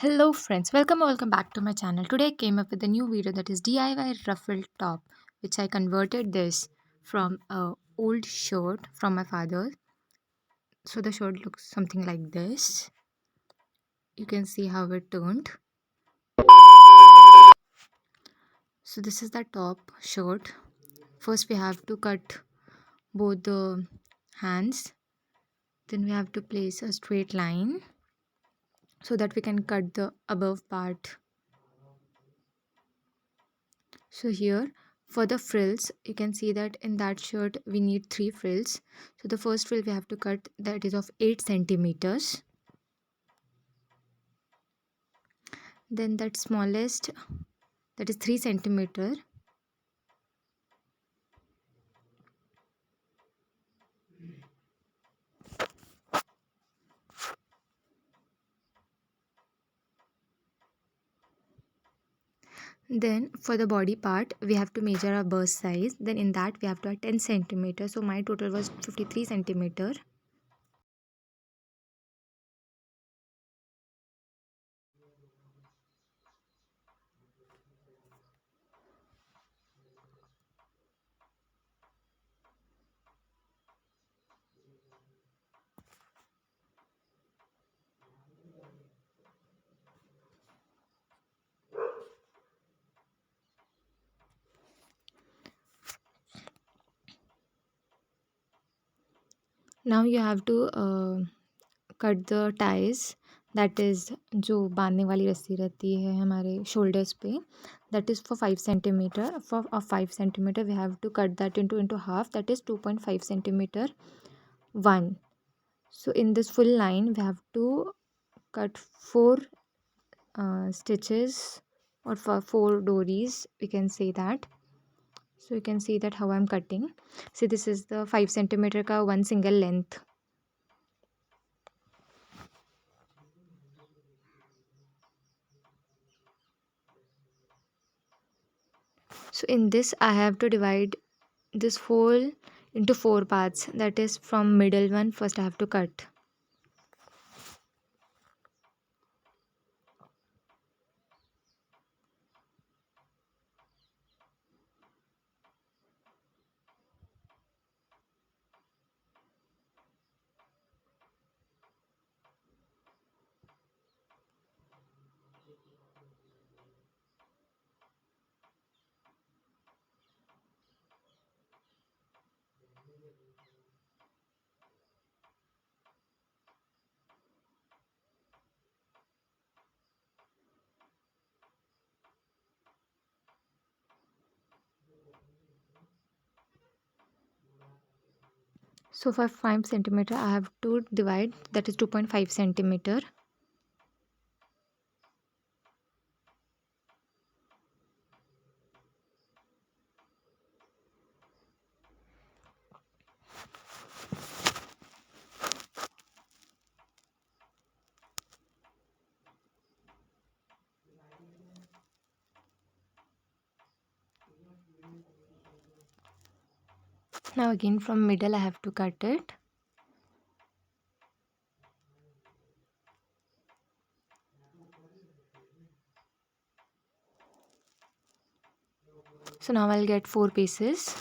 Hello friends, welcome back to my channel. Today I came up with a new video that is DIY ruffled top, which I converted this from a old shirt from my father. So the shirt looks something like this. You can see how it turned. So this is the top shirt. First we have to cut both the hands. Then we have to place a straight line so that we can cut the above part. So here for the frills, you can see that in that shirt we need three frills. So the first frill we have to cut, that is of 8 centimeters. Then that smallest, that is 3 centimeter. Then for the body part we have to measure our bust size. Then in that we have to add 10 centimeter. So my total was 53 centimeter. Now you have to cut the ties that is जो बांधने वाली रस्सी रहती है हमारे shoulders पे that is for 5 centimetre for 5 centimetre we have to cut that into half that is 2.5 centimetre one. So in this full line we have to cut four stitches or for four dories, we can say that. So you can see that how I'm cutting. See, this is the 5 centimeter ka one single length. So in this I have to divide this hole into four parts, that is from middle one first I have to cut. So for 5 centimeter I have to divide, that is 2.5 centimeter. Now again from middle I have to cut it. So now I'll get four pieces.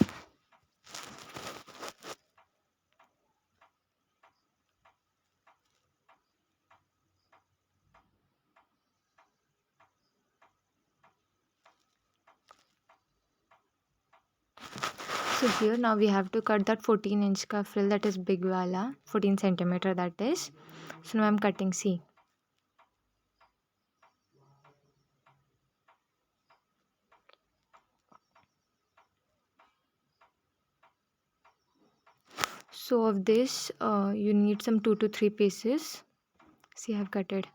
So here now we have to cut that 14-inch ka frill, that is big wala, 14 centimeter that is. So now I'm cutting, see. So of this you need some 2 to 3 pieces. See, I have cut it.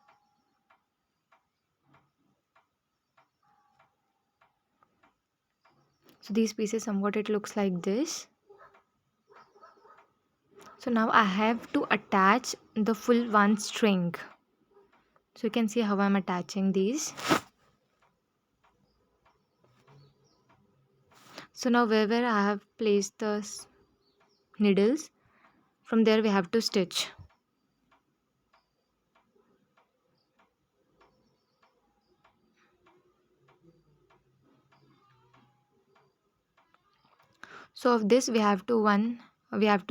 So these pieces somewhat it looks like this. So now I have to attach the full one string. So you can see how I'm attaching these. So now wherever I have placed the needles, from there we have to stitch. So of this we have to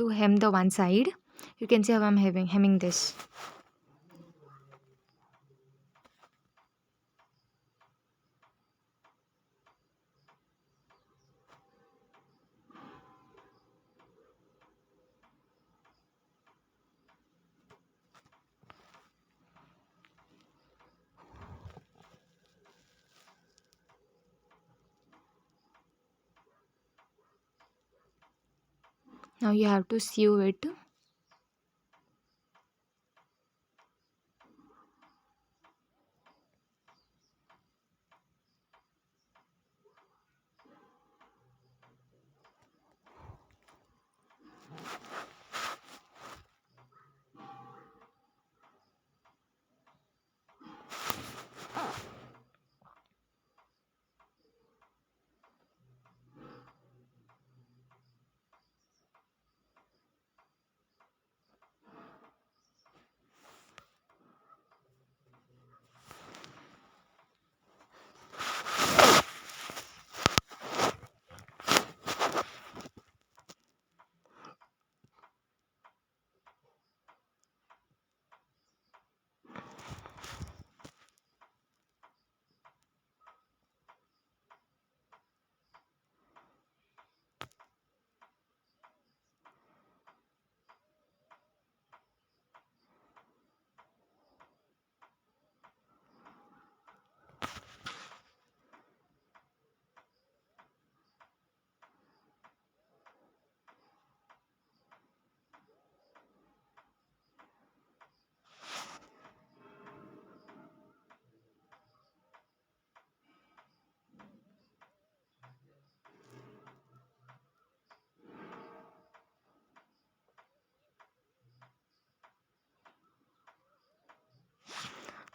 hem the one side. You can see how I'm hemming this. Now you have to sew it.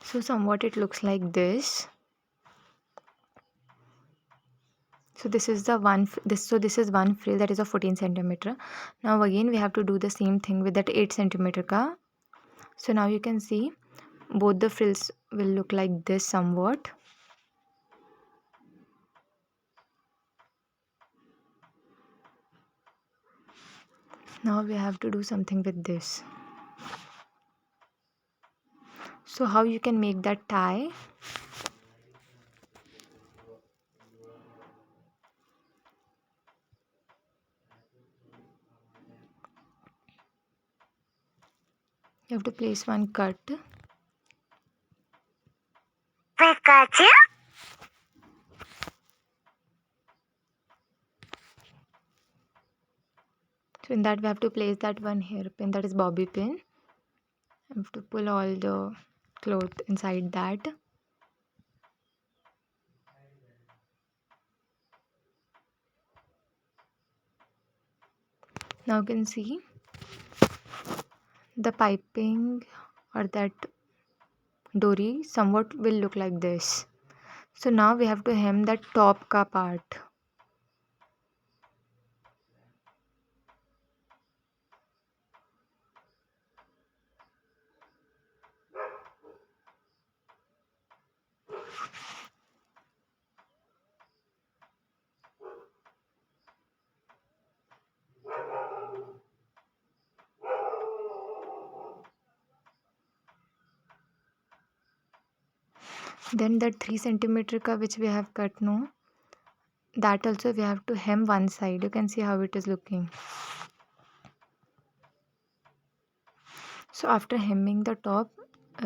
So somewhat it looks like this. So this is the this is one frill that is of 14 centimeter. Now again we have to do the same thing with that 8 centimeter ka. So now you can see both the frills will look like this somewhat. Now we have to do something with this. So how you can make that tie? You have to place one cut. Pikachu. So in that we have to place that one hairpin, that is bobby pin. I have to pull all the cloth inside that. Now you can see the piping or that dory somewhat will look like this. So now we have to hem that top ka part. Then that 3 centimeter ka which we have cut, no, that also we have to hem one side. You can see how it is looking. So after hemming the top,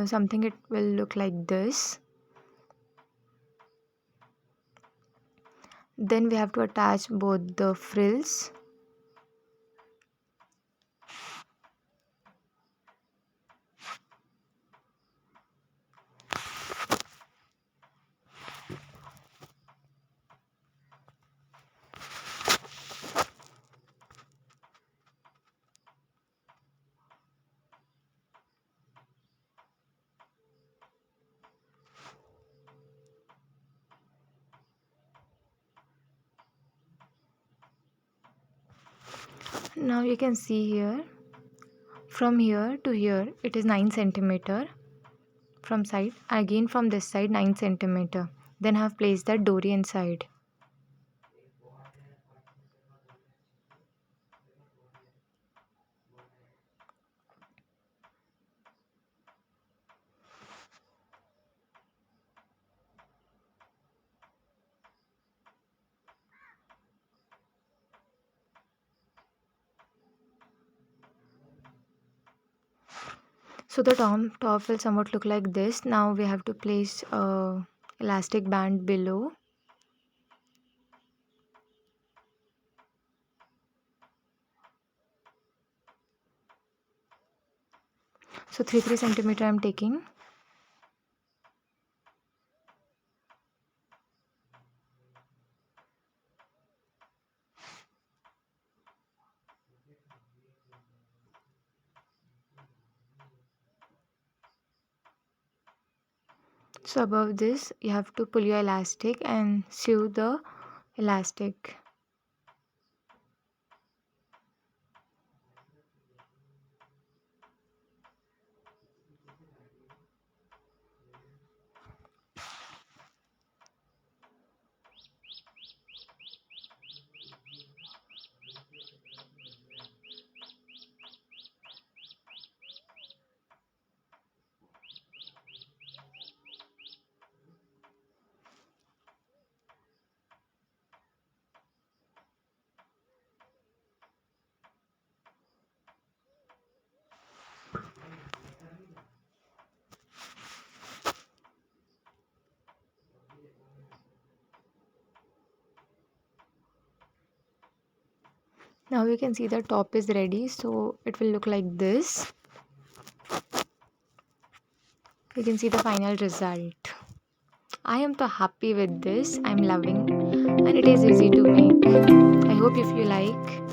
something it will look like this. Then we have to attach both the frills. Now you can see here, from here to here it is 9 centimeter from side, again from this side 9 centimeter. Then I have placed that dory inside. So the top will somewhat look like this. Now we have to place a elastic band below. So 3 centimeter I'm taking. So above this you have to pull your elastic and sew the elastic. Now you can see the top is ready, so it will look like this. You can see the final result. I am so happy with this. I'm loving and it is easy to make. I hope if you like.